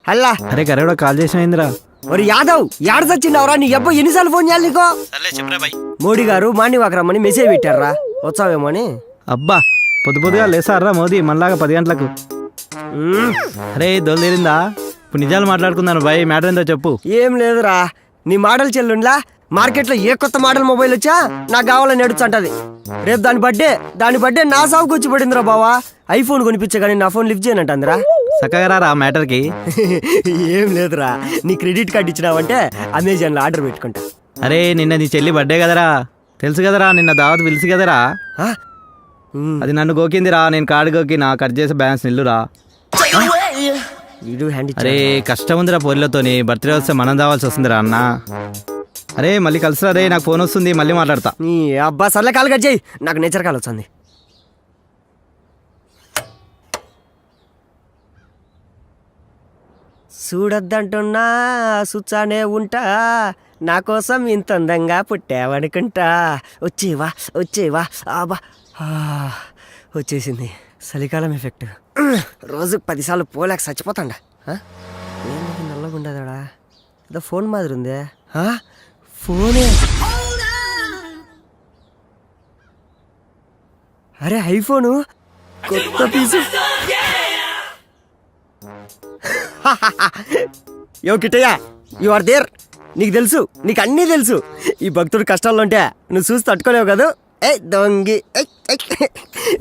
హల్లా అరే correct call చేసినరా? ఒరి యాదవ్ యాడ సచ్చిన్నావురా? నీ అబ్బా ఎన్నిసార్లు ఫోన్ చేయాలి నీకో? మోడీ గారు మార్నింగ్ వాక్ రమ్మని మెసేజ్ పెట్టారా, వచ్చావేమో అని. అబ్బా పొద్దుగా లేసారా మోదీ మనలాగా 10 గంటలకు? అరే దొల్లేరిందా? ఇప్పుడు నిజాలు మాట్లాడుకున్నాను బాయ్, మ్యాటర్ ఏందో చెప్పు. ఏం లేదురా, నీ మోడల్ చెల్లుండ్లా మార్కెట్లో ఏ కొత్త మోడల్ మొబైల్ వచ్చా నాకు కావాలని ఎడుచంటది. రేపు దాని బర్త్డే నా సాగుకు వచ్చి పడిందిరా బావా. ఐఫోన్ కొనిపించే కానీ నా ఫోన్ లిఫ్ట్ చేయనంటుందిరా. చక్కగా రా మ్యాటర్కి. ఏం లేదురా, నీ క్రెడిట్ కార్డు ఇచ్చినావంటే అమెజాన్లో ఆర్డర్ పెట్టుకుంటా. అరే నిన్న నీ చెల్లి బర్త్డే కదరా, తెలుసు కదరా, నిన్న దావత్ పిలిచి కదరా. అది నన్ను గోకిందిరా, నేను కార్డు గోకినా, కట్ చేసే బ్యాలెన్స్ నిల్లురా. అరే కష్టం ఉందిరా పొరిలతోని, బర్త్డే వస్తే మనం దావాల్సి వస్తుందిరా అన్న. అరే మళ్ళీ కలుసురా రే, నాకు ఫోన్ వస్తుంది, మళ్ళీ మాట్లాడతా. అబ్బా సర్లే, కాల్ కట్ చేయి, నాకు నేచర్ కాల్ వచ్చింది. చూడొద్దంటున్నా సుచ్చానే ఉంటా, నా కోసం ఇంత అందంగా పుట్టావనుకుంటా. వచ్చేవా అబ్బా వచ్చేసింది. చలికాలం ఎఫెక్ట్. రోజు 10 సార్లు పోలేక చచ్చిపోతాండా. ఏంటి నల్లగా ఉండదాడా? ఏదో ఫోన్ మాదిరి ఉందే. ఫోనే. అరే ఐఫోను కొత్త పీసు. యో కిట్టయ్యా, యు ఆర్ దేర్. నీకు తెలుసు, నీకు అన్నీ తెలుసు. ఈ భక్తుడు కష్టాల్లో ఉంటే నువ్వు చూసి తట్టుకోలేవు కదా. ఏ దొంగి.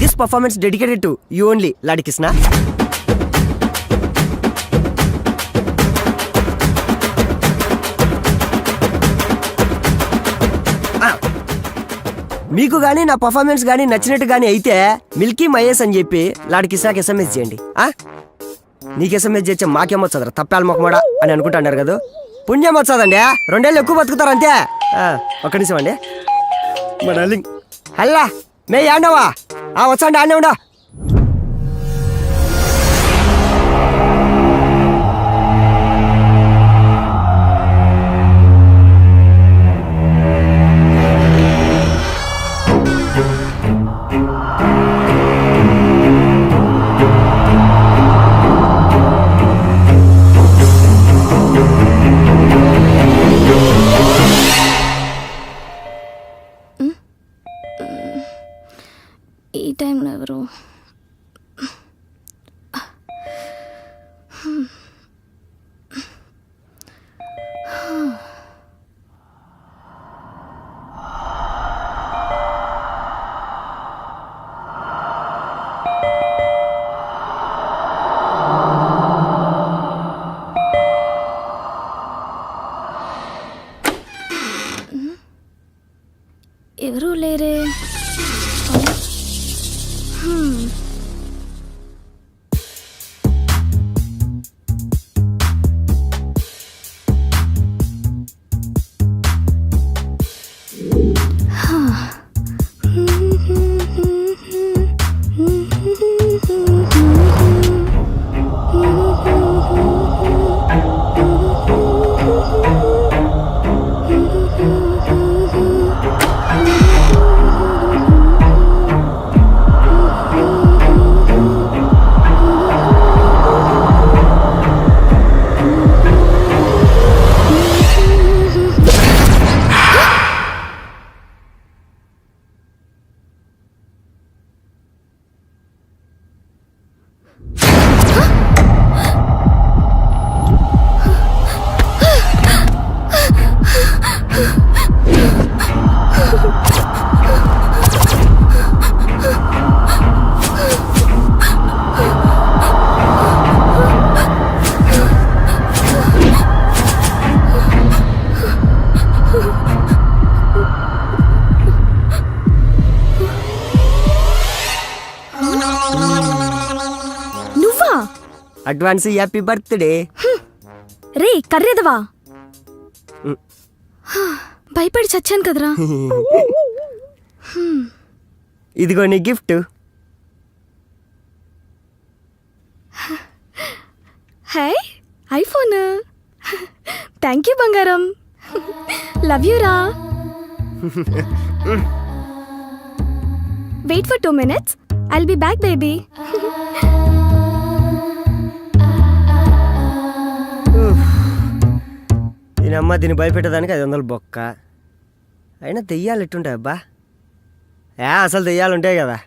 This performance dedicated to you only, లాడి కృష్ణ. మీకు కానీ నా పర్ఫార్మెన్స్ కానీ నచ్చినట్టు కానీ అయితే మిల్కీ మహేష్ అని చెప్పి లాడి కృష్ణకి ఎస్ఎంఎస్ చేయండి. నీకు ఎస్ఎంఎస్ చేస్తే మాకేమొచ్చదరా తప్పాల మొక్కమాడా అని అనుకుంటున్నారు కదా. పుణ్యం వచ్చదండి, 2 ఏళ్ళు ఎక్కువ బతుకుతారు అంతే. ఒక్క నిమిషం అండి మా డార్లింగ్. హల్లా మే ఆడినావా? వచ్చండి, ఆడనే ఉండా. ఈ టైంలో ఎవరు? ఎవరు లేరే. Advance happy birthday. రే కర్రేదవా, భయపడి చచ్చాను కదరా. ఇదిగో నీ gift. Hi iPhone. Thank you బంగారం, లవ్ యూ రా. Wait for 2 minutes, I'll be back baby. దీని అమ్మ దీన్ని భయపెట్టడానికి 500 బొక్క. అయినా దెయ్యాలు ఎట్టుంటాయి అబ్బా? అసలు దెయ్యాలు ఉంటాయి కదా.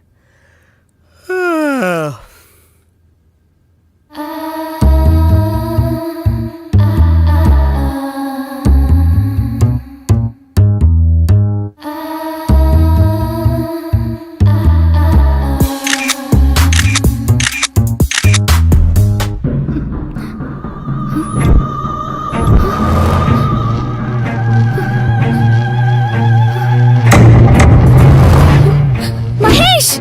మహేష్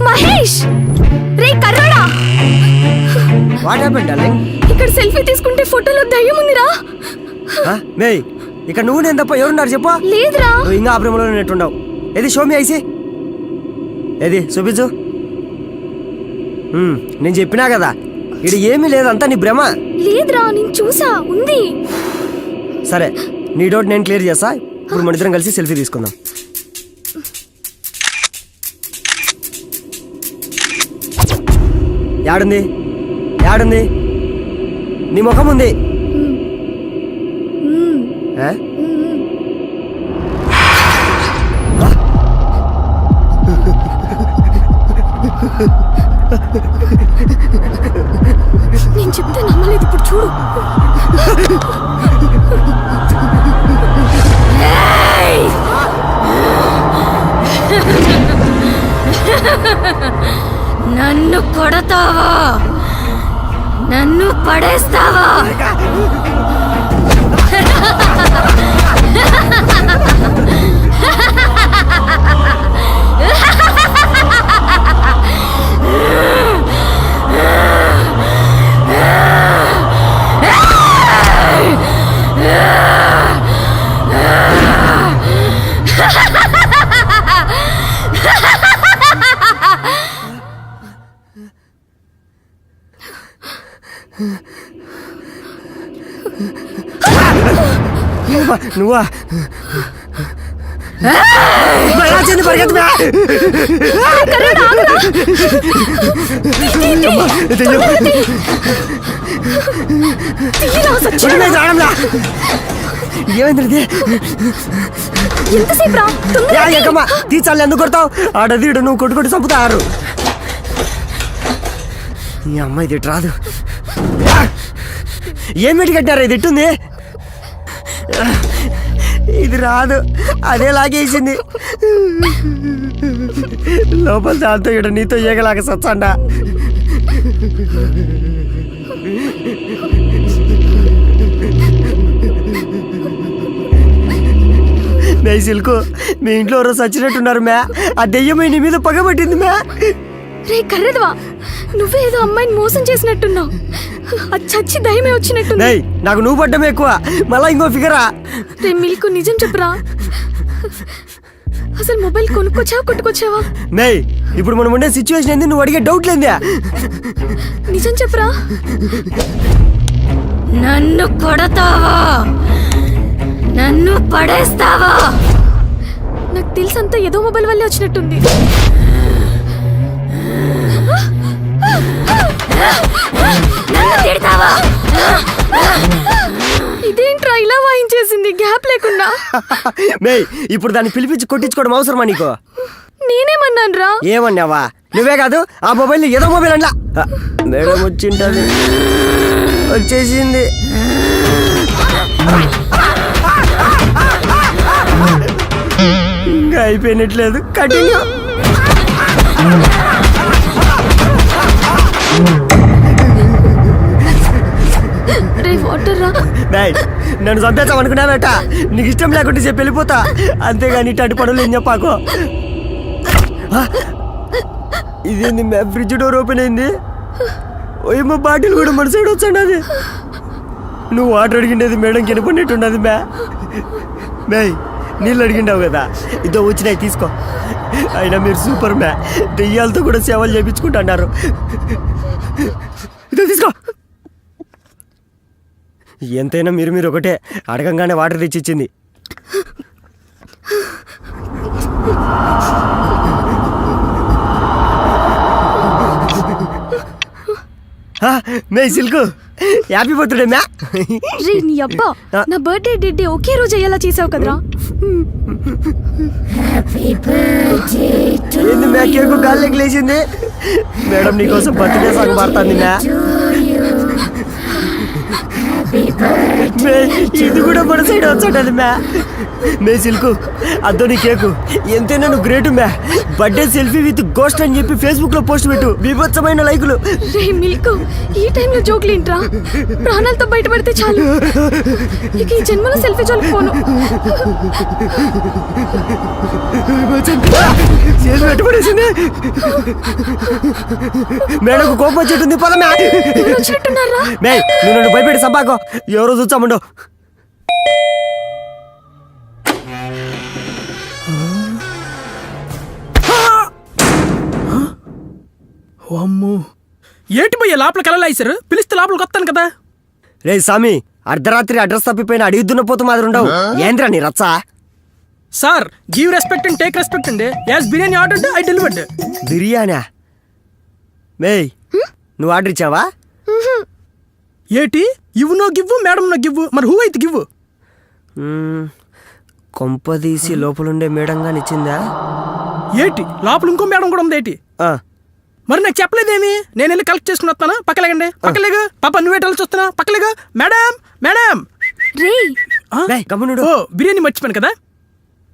మహేష్ రే కర్రోడా, వాట్ హ్యాపెండ్ డార్లింగ్? ఇక్కడ సెల్ఫీ తీసుకుంటే ఫోటోలో దయ్యం ఉందిరా. మే ఇక్కడ నువ్వు నేను తప్ప ఎవరున్నారు చెప్పు? లేదురా. నువ్వు ఇంకా ఆ ప్రేమలో నెట్టుండవు. ఏది షో మీ ఐసి, ఏది చూపించు. నేను చెప్పినా కదా ఇది ఏమీ లేదు, అంతా నీ భ్రమ. లేదురా, నేను చూసా, ఉంది. సరే నీ డౌట్ నేను క్లియర్ చేస్తా. ఇప్పుడు మన ఇద్దరం కలిసి సెల్ఫీ తీసుకుందాం. యాడుంది యాడుంది? నీ ముఖం ఉంది. ఆ? నేను చెప్తే నమ్మలేదు, ఇప్పుడు చూడు. నన్ను కొడతావా? నన్ను పడేస్తావా? నువ్వా? పరిగెత్తు. ఏమైంది? తీసాలి, ఎందుకు కొడతావు? ఆడదీడు నువ్వు కొట్టుకొట్టి చంపుతారు. ఈ అమ్మాయి ఇది రాదు. ఏం పెట్టి కట్టారు? ఇది ఇట్టుంది, ఇది రాదు. అదే లాగేసింది లోపల. దాంతో ఇక్కడ నీతో ఏగలాగా సచ్చండా. మే సిల్కు, మీ ఇంట్లో ఎవరో చచ్చినట్టున్నారు మ్యా. ఆ దెయ్యమై నీ మీద పగబట్టింది మ్యా. రే కర్రెదవా, నువ్వే ఏదో అమ్మాయిని మోసం చేసినట్టున్నావు. అది చచ్చి దయ్యమే వచ్చినట్టుంది. నాకు నువ్వు పడ్డమే ఎక్కువ, మళ్ళా ఇంకో ఫిగరా. రే మిల్కు, నిజం చెప్పురా. అసలు మొబైల్ కొనుక్కొచ్చావా కొట్టుకొచ్చావా? మే ఇప్పుడు మనం ఉండే సిచ్యువేషన్ ఏంది? నువ్వు అడిగే డౌట్ లేదే. నిజం చెప్పురా. నన్ను కొడతావా? నన్ను పడేస్తావా? నాకు తెలుసంతా ఏదో మొబైల్ వల్లే వచ్చినట్టుంది. నన్ను తిడతావా? ఇదేంట్రా ఇలా వాయించేసింది గ్యాప్ లేకుండా? మే ఇప్పుడు దాన్ని పిలిపించి కొట్టించుకోవడం అవసరమా నీకు? నేనేమన్నాను రా? ఏమన్నావా? నువ్వే కాదు, ఆ మొబైల్ ఏదో మొబైల్ అంట్లా. మేడం వచ్చింటది, వచ్చేసింది. ఇంకా అయిపోయినట్లేదు, కంటిన్యూ. వాటర్ రా. నన్ను చంపేస్తాం అనుకున్నావేట? నీకు ఇష్టం లేకుంటే చెప్పి వెళ్ళిపోతా, అంతేగాని ఇట్లాంటి పనులు ఏం చెప్పాకో. ఇదేంది మ్యా, ఫ్రిడ్జ్ డోర్ ఓపెన్ అయింది. ఏమో బాటిల్ కూడా మన సైడ్ వచ్చండి. అది నువ్వు వాటర్ అడిగిండేది మేడం కినపడినట్టుండదు మ్యా. మే నీళ్ళు అడిగిండావు కదా, ఇదో వచ్చినాయి తీసుకో. అయినా మీరు సూపర్ మ్యా, దెయ్యాలతో కూడా సేవలు చేయించుకుంటున్నారు. ఇదో తీసుకో. ఎంతైనా మీరు ఒకటే, అడగంగానే వాటర్ తెచ్చిచ్చింది. మే సిల్కు, హ్యాపీ బర్త్డే మ్యా. రే నీ అబ్బా, నా బర్త్డే డేట్ ఒకే రోజు అయ్యేలా చేసావు కదరా. ఏంది మ్యా కేకు గాల్లోకి లేచింది? మేడం నీకోసం బర్త్డే సాంగ్ పాడుతుంది మ్యా. మే, ఇది కూడా మన సైడ్ వచ్చాడు మ్యా. మే సిల్కు అద్దో నీ కేకు ఎంతైనా నువ్వు గ్రేట్ మ్యా. బర్త్డే సెల్ఫీ విత్ గోస్ట్ అని చెప్పి ఫేస్బుక్ లో పోస్ట్ పెట్టు, బీభత్సమైన లైకులు. రే మిల్క్, ఈ టైంలో జోకులు ఏంట్రా? ప్రాణాలతో బయటపడితే చాలు. ఇక ఈ జన్మలో సెల్ఫీ జోలికి పోను. చేసి పెట్టుబడేసింది. మేడం కోపం వచ్చేటుంది పద మ్యా. ఎవరు వచ్చినట్టున్నారా? మే నువ్వు నన్ను భయపెట్టి సబాకో, ఎవరో చూచామండో. అమ్మో, ఏంటి భయ్య లోపలికి వెళ్ళలేసారు? పిలిస్తే లోపలికి వస్తాను కదా. రే సామి, అర్ధరాత్రి అడ్రస్ తప్పిపోయిన అడిగి దున్నపోతు మాదిరి ఉండవు. ఏంద్రా నీ రచ్చ? Sir, give respect and take respect అండి. As biryani order I delivered. బిర్యానా? మే నువ్వు ఆర్డర్ ఇచ్చావా? ఏటి ఇవ్వు no give, madam no give, మరి హూ అయితే గివ్వు? కొంపదీసి లోపలుండే మేడంగా నిచ్చిందా? ఏటి లోపల ఇంకో మేడం కూడా ఉంది ఏటి? ఆ, మరి నాకు చెప్పలేదేమి? నేను వెళ్ళి కలెక్ట్ చేసుకుని వస్తాను. పక్కలేగండి, పక్కలేగా. పాప నువ్వేట వెళ్ళి చూస్తున్నా, పక్కలేగా. Madam madam. రే రేయ్, గమ్మునుండు. ఓ బిర్యానీ మర్చిపోయాను కదా.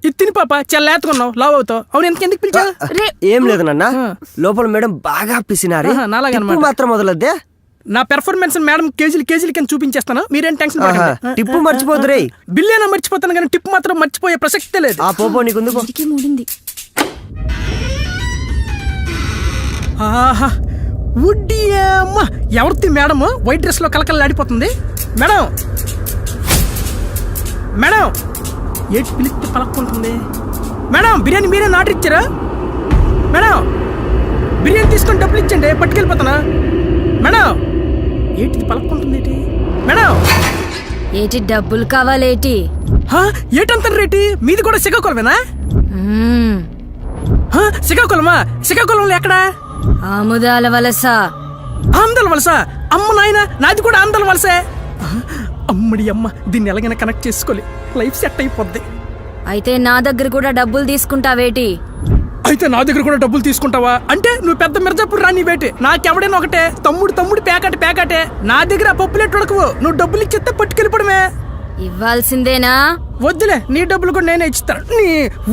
ఇది తిని పాప, చాలా లేతకున్నావు, లావ్ అవుతావు. అవును, ఎందుకు పిలిచా? ఏం లేదు నాన్న, లోపల మేడం బాగా పిసినారు. ఆహా, నాలాగే అన్నమాట. మాత్రం మొదలద్దే. నా పెర్ఫార్మెన్స్ మేడం కేజీలు కేజీలు కింద చూపించేస్తాను, మీరేం టెన్షన్ పడకండి. టిప్పు మర్చిపోదు రే. బిల్లేనా మర్చిపోతాను కానీ టిప్ మాత్రం మర్చిపోయే ప్రసక్తే లేదు. ఆ పోపో నీకుంది పో. ఇంటికి మూడింది. ఆహా, వుడ్డీ అమ్మ, ఎవరిది మేడం వైట్ డ్రెస్ లో కలకలాడిపోతుంది? మేడం మేడం, ఏంటి పిలిస్తే పలక్కుంటుంది? మేడం బిర్యానీ మీరే ఆర్డర్ ఇచ్చారా? మేడం బిర్యానీ తీసుకొని డబ్బులు ఇచ్చండి, పట్టుకెళ్ళిపోతానా? మేడం ఏంటిది పలక్కుంటుంది ఏంటి? మేడం ఏటి డబ్బులు కావాలేటి? ఏటంటారు రేటి? మీది కూడా శ్రీకాకుళమేనా? మ్మ్. శ్రీకాకుళమా? శ్రీకాకుళంలో ఎక్కడా? ఆముదాల వలస. ఆందల వలస? అమ్మ నాయన, నాది కూడా ఆందల వలసే. అమ్మడి అమ్మ, దీన్ని ఎలాగైనా కనెక్ట్ చేసుకోవాలి, లైఫ్ సెట్ అయిపోద్ది. అయితే నా దగ్గర కూడా డబ్బులు తీసుకుంటావేటి? అయితే నా దగ్గర కూడా డబ్బులు తీసుకుంటావా? అంటే నువ్వు పెద్ద మిర్జాపూర్ రాని బేటి, నాకెవడైనా ఒకటే. తమ్ముడు పేకాటే. నా దగ్గర ఆ పప్పులేట్ ఉడకవు. నువ్వు డబ్బులు ఇచ్చేస్తే పట్టుకెళ్ళిపోవడమే. ఇవ్వాల్సిందేనా? వద్దులే, నీ డబ్బులు కూడా నేనే ఇస్తాను. నీ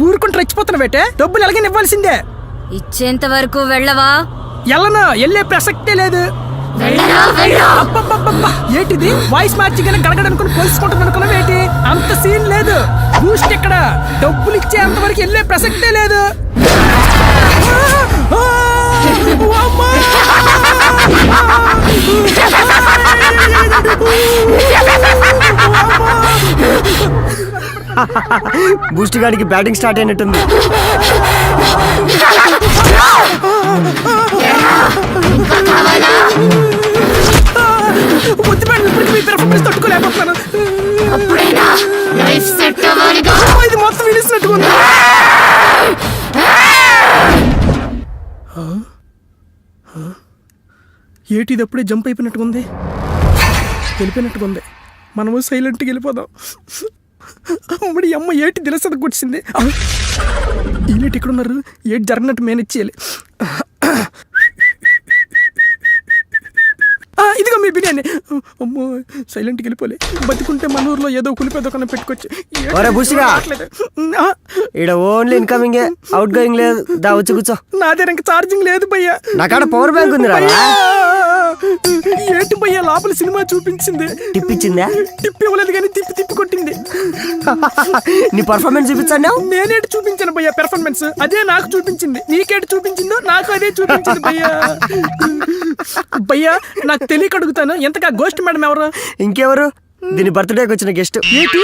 ఊరుకుంటే రెచ్చిపోతున్నా బేటే, డబ్బులు ఎలాగైనా ఇవ్వాల్సిందే. ఇచ్చేంత వరకు వెళ్ళవా? ఎల్లనా, వెళ్ళే ప్రసక్తే లేదు. అబ్బబ్బబ్బబ్బా, ఏంటిది వాయిస్ మార్చిగానే గడగడనుకుని పోల్చుకుంటుంది అనుకున్నావు ఏంటి? అంత సీన్ లేదు. బూస్ట్ ఇక్కడ, డబ్బులు ఇచ్చే అంతవరకు వెళ్ళే ప్రసక్తే లేదు. బూస్ట్ గాడికి బ్యాటింగ్ స్టార్ట్ అయినట్టుంది. తట్టుకోలేకపోతున్నాను. ఇది మొత్తం విడిసినట్టుగా ఉంది. ఏటి ఇది అప్పుడే జంప్ అయిపోయినట్టుగా ఉంది, వెళ్ళిపోయినట్టుగా ఉంది. మనము సైలెంట్గా వెళ్ళిపోదాం. అమ్మడి అమ్మ, ఏటి దిలసదకు వచ్చింది. ఈనేటి ఇక్కడ ఉన్నారు, ఏటి జరగనట్టు మేనేజ్ చేయాలి. ఇదిగో మీ బిర్యానీ. అమ్మో, సైలెంట్కి వెళ్ళిపోలే. బతికుంటే మన ఊర్లో ఏదో కులిపేదొకన్నా పెట్టుకోవచ్చు. ఇక్కడ ఓన్లీ ఇన్కమింగ్, అవుట్ గోయింగ్ లేదు. దా వచ్చి కూర్చో. నా దగ్గర ఇంకా ఛార్జింగ్ లేదు భయ్యా. నా కాడ పవర్ బ్యాంక్ ఉంది రా. ఏంటి భయ్యా, లోపల సినిమా చూపించింది. టిప్ ఇచ్చిందా? టిప్ ఇవ్వలేదు కానీ తిప్పి కొట్టింది. నీ పర్ఫార్మెన్స్ చూపించాను. నేనేటి చూపించాను భయ్యా పెర్ఫార్మెన్స్? అదే నాకు చూపించింది. నీకేటి చూపించిందో నాకు అదే చూపించింది భయ్యా. భయ్యా నాకు తెలియక అడుగుతాను, ఎంతగా గోస్ట్ మేడం ఎవరు? ఇంకెవరు? దీని బర్త్డేకి వచ్చిన గెస్ట్. ఏటి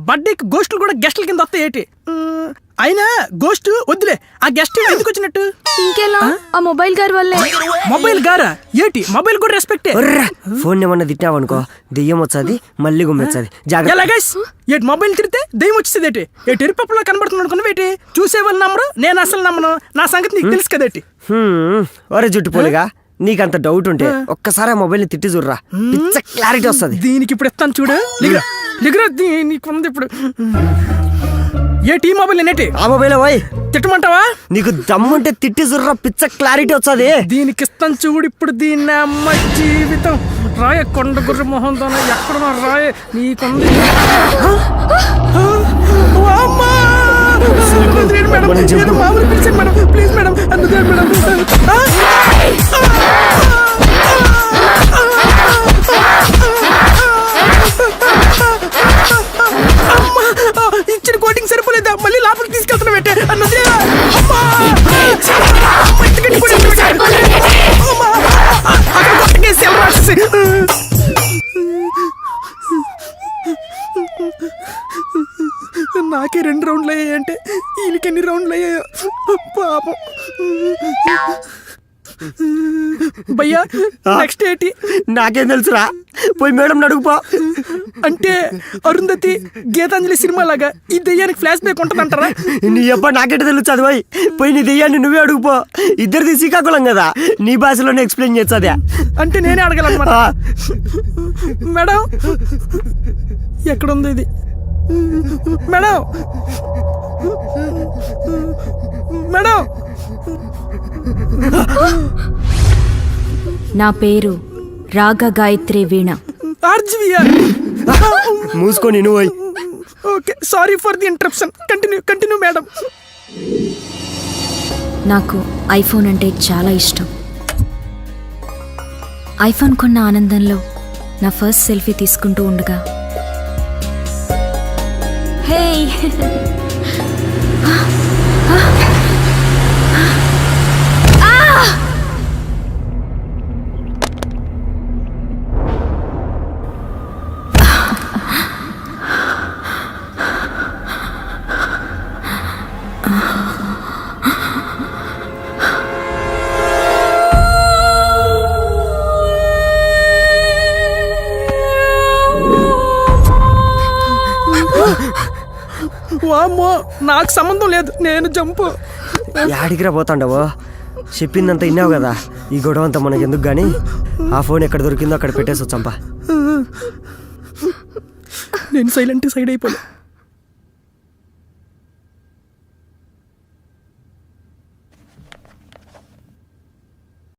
బర్త్డేకి గోస్టులు కూడా గెస్టుల కింద వస్తాయి ఏటి? అయినా గోస్ట్ వద్దులే, ఆ గెస్ట్ ఎందుకు వచ్చినట్టు? ఇంకెలా, ఆ మొబైల్ గారి వల్లే. మొబైల్ గారా? ఏటి మొబైల్ కూడా రెస్పెక్టే. ఫోన్ ఏమన్నా తిట్టావనుకో దెయ్యం వచ్చాది, మళ్ళీ గుమ్మెచ్చాది. జాగ్రత్త. ఏటి మొబైల్ తిరిగితే దెయ్యం వచ్చింది ఏటి? ఏటి ఎరుపప్పులో కనబడుతుంది అనుకున్నావు ఏంటి? చూసే వాళ్ళు నమ్మరు, నేను అసలు నమ్మను. నా సంగతి నీకు తెలుసు కదేటి. ఒరే జుట్టు పోలిగా, నీకంత డౌట్ ఉంటే ఒక్కసారి ఆ మొబైల్ ని తిట్టి చూడరా, పిచ్చ క్లారిటీ వస్తుంది. దీనికి ఇప్పుడు ఇస్తాను చూడు. లిగరా దీనికి ఉంది ఇప్పుడు. ఏ టీ మొబైల్ నేటి ఆ మొబైల్ పోయి తిట్టమంటావా? నీకు దమ్ముంటే తిట్టి చూడరా, పిచ్చ క్లారిటీ వస్తుంది. దీనికి ఇస్తాను చూడు ఇప్పుడు. దీన్ని అమ్మ జీవితం రాయ కొండ గుర్ర మొహంతో ఎక్కడున్నా రాయ నీకుంది. మామూలు పిలిచాను మేడం, ప్లీజ్ మేడం, అందుకే మేడం. ఇచ్చిన కోటింగ్ సరిపోలేదా? మళ్ళీ లోపలికి తీసుకెళ్తున్నా పెట్టే అన్నది. నాకే 2 రౌండ్లు అయ్యాయంటే వీళ్ళకి ఎన్ని రౌండ్లు అయ్యాయో పాపం. భయ్యా నెక్స్ట్ ఏంటి? నాకేం తెలుసురా, పోయి మేడం అడుగుపో. అంటే అరుంధతి గీతాంజలి సినిమా లాగా ఈ దెయ్యానికి ఫ్లాష్ బ్యాక్ ఉంటదంటారా? నీ అబ్బా నాకెట తెలుస్తుంది. పోయి నీ దెయ్యాన్ని నువ్వే అడుగుపో. ఇద్దరిది శ్రీకాకుళం కదా, నీ భాషలోనే ఎక్స్ప్లెయిన్ చేస్తుంది. అంటే నేనే అడగాలన్నమాట. మేడం ఎక్కడుంది ఇది? మేడం మేడం నా పేరు రాగ గాయత్రి వీణ. ఆర్జీవిఆర్. మూసుకొని నువ్వు పోయి. Okay, sorry for the interruption. Continue madam. నాకు ఐఫోన్ అంటే చాలా ఇష్టం. ఐఫోన్ కొన్న ఆనందంలో నా ఫస్ట్ సెల్ఫీ తీసుకుంటూ ఉండగా హే వామ్మో, నాకు సంబంధం లేదు, నేను జంపు. యాడికిరా పోతాండవో? చెప్పిందంతా విన్నావు కదా, ఈ గొడవ అంతా మనకి ఎందుకు గానీ ఆ ఫోన్ ఎక్కడ దొరికిందో అక్కడ పెట్టేసి వచ్చంపా. నేను సైలెంట్ సైడ్ అయిపోలే.